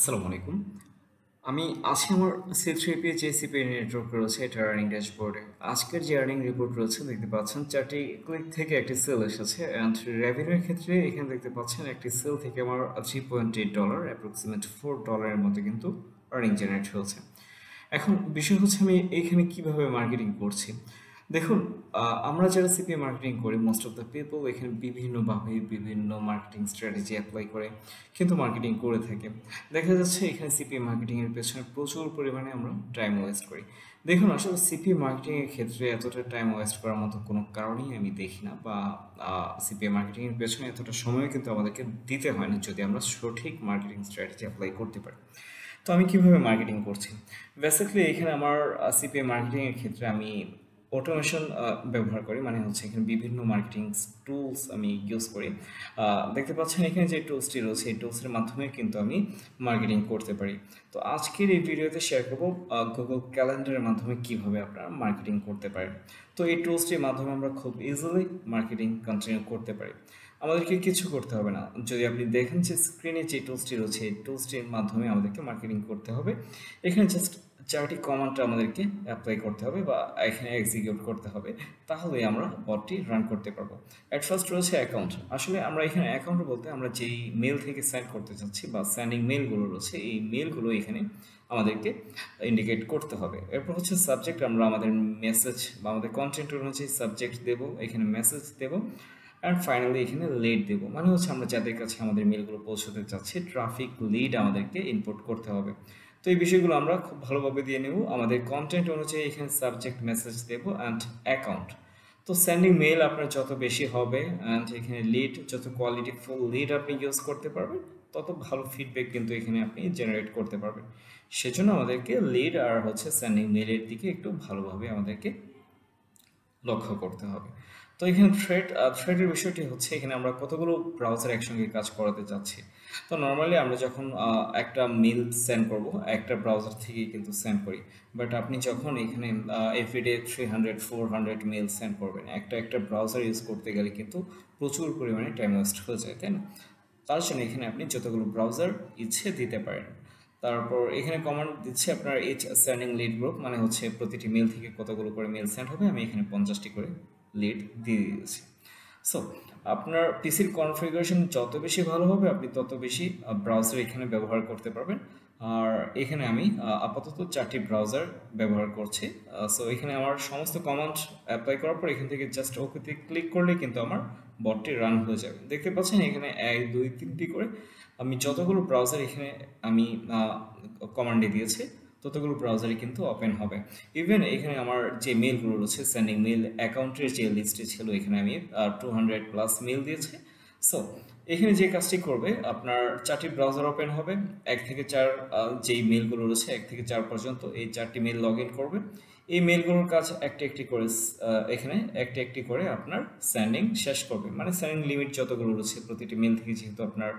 আসসালামু আলাইকুম। আমি আছি আমার C3P যে সিপিএ নেটওয়ার্ক রয়েছে এটা আর্নিং ড্যাশবোর্ডে। আজকের যে আর্নিং রিপোর্ট রয়েছে দেখতে পাচ্ছেন 4টি ক্লিক থেকে একটি সেল এসেছে অ্যান্ড রেভিনিউর ক্ষেত্রে এখানে দেখতে পাচ্ছেন একটি সেল থেকে আমার $3.8 অ্যাপ্রক্সিমেট $4 মতো কিন্তু আর্নিং জেনারেট হয়েছে। এখন বিষয় হচ্ছে আমি এইখানে কিভাবে মার্কেটিং করছি। দেখুন, আমরা যারা সিপিএ মার্কেটিং করি মোস্ট অফ দ্য পিপল এখানে বিভিন্নভাবে বিভিন্ন মার্কেটিং স্ট্র্যাটেজি অ্যাপ্লাই করে কিন্তু মার্কেটিং করে থাকে। দেখা যাচ্ছে এখানে সিপিএ মার্কেটিংয়ের পেছনে প্রচুর পরিমাণে আমরা টাইম ওয়েস্ট করি। দেখুন, আসলে সিপিএ মার্কেটিংয়ের ক্ষেত্রে এতটা টাইম ওয়েস্ট করার মতো কোনো কারণই আমি দেখি না, বা সিপিএ মার্কেটিংয়ের পেছনে এতটা সময় কিন্তু আমাদেরকে দিতে হয় না যদি আমরা সঠিক মার্কেটিং স্ট্র্যাটেজি অ্যাপ্লাই করতে পারি। তো আমি কিভাবে মার্কেটিং করছি? বেসিক্যালি এখানে আমার সিপিএ মার্কেটিংয়ের ক্ষেত্রে আমি অটোমেশন ব্যবহার করি, মানে হচ্ছে এখানে বিভিন্ন মার্কেটিং টুলস আমি ইউজ করি। দেখতে পাচ্ছেন এখানে যে টুলসটি রয়েছে এই টুলসের মাধ্যমে কিন্তু আমি মার্কেটিং করতে পারি। তো আজকের এই ভিডিওতে শেয়ার করব গুগল ক্যালেন্ডারের মাধ্যমে কিভাবে আপনারা মার্কেটিং করতে পারেন। তো এই টুলসটির মাধ্যমে আমরা খুব ইজিলি মার্কেটিং কন্টিনিউ করতে পারি। আমাদেরকে কিছু করতে হবে না। যদি আপনি দেখেন যে স্ক্রিনে যে টুলসটি রয়েছে এই টুলসটির মাধ্যমে আমাদেরকে মার্কেটিং করতে হবে। এখানে জাস্ট 4টি কমান্ড আমাদেরকে অ্যাপ্লাই করতে হবে বা এখানে এক্সিকিউট করতে হবে, তাহলেই আমরা বটটি রান করতে পারবো। অ্যাট ফার্স্ট রয়েছে অ্যাকাউন্ট। আসলে আমরা এখানে অ্যাকাউন্ট বলতে আমরা যেই মেল থেকে সেন্ড করতে চাচ্ছি বা সেন্ডিং মেলগুলো রয়েছে এই মেলগুলো এখানে আমাদেরকে ইন্ডিকেট করতে হবে। এরপর হচ্ছে সাবজেক্ট, আমরা আমাদের মেসেজ বা আমাদের কন্টেন্ট অনুযায়ী সাবজেক্ট দেবো, এখানে মেসেজ দেবো, অ্যান্ড ফাইনালি এখানে লিড দেবো, মানে হচ্ছে আমরা যাদের কাছে আমাদের মেলগুলো পৌঁছতে চাচ্ছি ট্রাফিক লিড আমাদেরকে ইনপুট করতে হবে। তো এই বিষয়গুলো আমরা খুব ভালোভাবে দিয়ে নেব। আমাদের কন্টেন্ট অনুযায়ী এখানে সাবজেক্ট মেসেজ দেবো অ্যান্ড অ্যাকাউন্ট। তো সেন্ডিং মেল আপনার যত বেশি হবে অ্যান্ড এখানে লিড যত কোয়ালিটিফুল লিড আপনি ইউজ করতে পারবেন তত ভালো ফিডব্যাক কিন্তু এখানে আপনি জেনারেট করতে পারবেন। সেজন্য আমাদেরকে লিড আর হচ্ছে সেন্ডিং মেলের দিকে একটু ভালোভাবে আমাদেরকে লক্ষ্য করতে হবে। তো এখানে থ্রেডের বিষয়টি হচ্ছে এখানে আমরা কতগুলো ব্রাউজার একসঙ্গে কাজ করাতে চাচ্ছি। তো নর্মালি আমরা যখন একটা মেল সেন্ড করব একটা ব্রাউজার থেকেই কিন্তু সেন্ড করি, বাট আপনি যখন এখানে এভরিডে 300-400 মেল সেন্ড করবেন একটা একটা ব্রাউজার ইউজ করতে গেলে কিন্তু প্রচুর পরিমাণে টাইম ওয়েস্ট হয়ে যায়, তাই না? তার জন্য এখানে আপনি যতগুলো ব্রাউজার ইচ্ছে দিতে পারেন। তারপর এখানে কমান্ড দিচ্ছে আপনার এইচ সেন্ডিং লিড গ্রুপ, মানে হচ্ছে প্রতিটি মেল থেকে কতগুলো করে মেল সেন্ড হবে, আমি এখানে 50টি করে লিড দিয়ে দিয়েছি। সো আপনার পিসির কনফিগারেশন যত বেশি ভালো হবে আপনি তত বেশি ব্রাউজার এখানে ব্যবহার করতে পারবেন। আর এখানে আমি আপাতত 4টি ব্রাউজার ব্যবহার করছি। সো এখানে আমার সমস্ত কমান্ড অ্যাপ্লাই করার পর এখান থেকে জাস্ট ওকেতে ক্লিক করলে কিন্তু আমার বটটি রান হয়ে যাবে। দেখতে পাচ্ছেন এখানে 1 2 3টি করে আমি যতগুলো ব্রাউজার এখানে আমি কমান্ডে দিয়েছি ততগুলো ব্রাউজারই কিন্তু ওপেন হবে। ইভেন এখানে আমার যে মেলগুলো রয়েছে সেন্ডিং মেল অ্যাকাউন্টের যে লিস্টে ছিল এখানে আমি 200+ মেল দিয়েছি। সো এখানে যে কাজটি করবে আপনার 4টি ব্রাউজার ওপেন হবে, 1 থেকে 4 যেই মেলগুলো রয়েছে 1 থেকে 4 পর্যন্ত এই 4টি মেল লগ ইন করবে। এই মেলগুলোর কাজ একটি একটি করে এখানে একটি একটি করে আপনার সেন্ডিং শেষ করবে, মানে সেন্ডিং লিমিট যতগুলো রয়েছে প্রতিটি মেল থেকে যেহেতু আপনার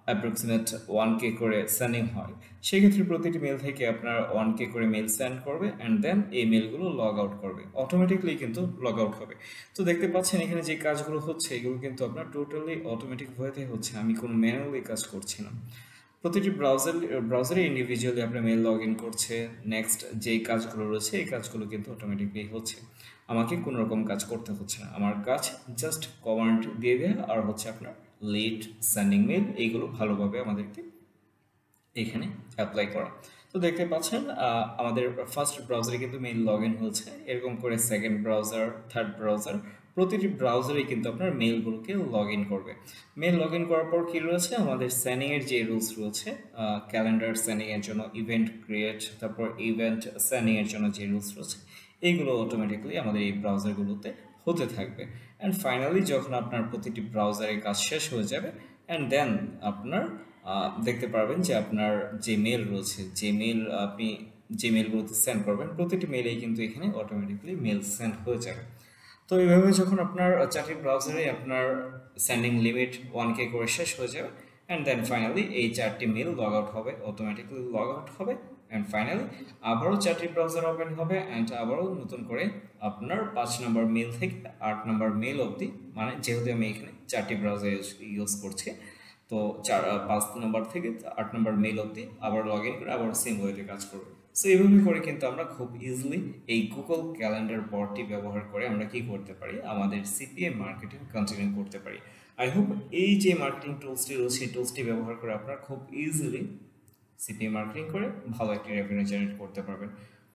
অ্যাপ্রক্সিমেট 1K করে সেন্ডিং হয়, সেক্ষেত্রে প্রতিটি মেল থেকে আপনার 1K করে মেল সেন্ড করবে অ্যান্ড দেন এই মেলগুলো লগ আউট করবে, অটোমেটিকলি কিন্তু লগ আউট হবে। তো দেখতে পাচ্ছেন এখানে যে কাজগুলো হচ্ছে এগুলো কিন্তু আপনার টোটালি অটোমেটিক ওয়েতে হচ্ছে, আমি কোনো ম্যানুয়ালি কাজ করছি না। প্রতিটি ব্রাউজারে ইন্ডিভিজুয়ালি আপনার মেল লগ ইন করছে, নেক্সট যেই কাজগুলো রয়েছে এই কাজগুলো কিন্তু অটোমেটিকলি হচ্ছে, আমাকে কোনো রকম কাজ করতে হচ্ছে না। আমার কাজ জাস্ট কমান্ড দিয়ে দেওয়া আর হচ্ছে আপনার লিড সেন্ডিং মেল এইগুলো ভালোভাবে আমাদেরকে এখানে অ্যাপ্লাই করা। তো দেখতে পাচ্ছেন আমাদের ফার্স্ট ব্রাউজারে কিন্তু মেইল লগ ইন হয়েছে, এরকম করে সেকেন্ড ব্রাউজার, থার্ড ব্রাউজার, প্রতিটি ব্রাউজারে কিন্তু আপনার মেইলগুলোকে লগ ইন করবে। মেইল লগ ইন করার পর কী রয়েছে আমাদের সেন্ডিংয়ের যে রুলস রয়েছে, ক্যালেন্ডার সেন্ডিংয়ের জন্য ইভেন্ট ক্রিয়েট, তারপর ইভেন্ট সেন্ডিংয়ের জন্য যে রুলস রয়েছে এইগুলো অটোমেটিকলি আমাদের এই ব্রাউজারগুলোতে হতে থাকবে। অ্যান্ড ফাইনালি যখন আপনার প্রতিটি ব্রাউজারের কাজ শেষ হয়ে যাবে অ্যান্ড দেন আপনার দেখতে পারবেন যে আপনার যে মেল রয়েছে, যে মেল আপনি যে মেলগুলোতে সেন্ড করবেন প্রতিটি মেলেই কিন্তু এখানে অটোমেটিকলি মেল সেন্ড হয়ে যাবে। তো এইভাবে যখন আপনার 4টি ব্রাউজারে আপনার সেন্ডিং লিমিট 1K করে শেষ হয়ে যাবে অ্যান্ড দেন ফাইনালি এই 4টি মেল লগ আউট হবে, অটোমেটিকলি লগ আউট হবে অ্যান্ড ফাইনালি আবারও 4টি ব্রাউজার ওপেন হবে অ্যান্ড আবারও নতুন করে আপনার 5 নম্বর মেল থেকে 8 নম্বর মেল অবধি, মানে যেহেতু আমি এখানে 4টি ব্রাউজার ইউজ করছি তো 5 নম্বর থেকে 8 নম্বর মেল অবধি আবার লগ ইন করে আবার সেম ওয়েতে কাজ করবে। সো এইভাবে করে কিন্তু আমরা খুব ইজিলি এই গুগল ক্যালেন্ডার বটটি ব্যবহার করে আমরা কি করতে পারি, আমাদের সিপিএ মার্কেটিং কন্টিনিউ করতে পারি। আই হোপ এই যে মার্কেটিং টুলসটি রয়েছে সেই টুলসটি ব্যবহার করে আপনারা খুব ইজিলি সিপিএ মার্কেটিং করে ভালো একটি রেভিনিউ জেনারেট করতে পারবেন।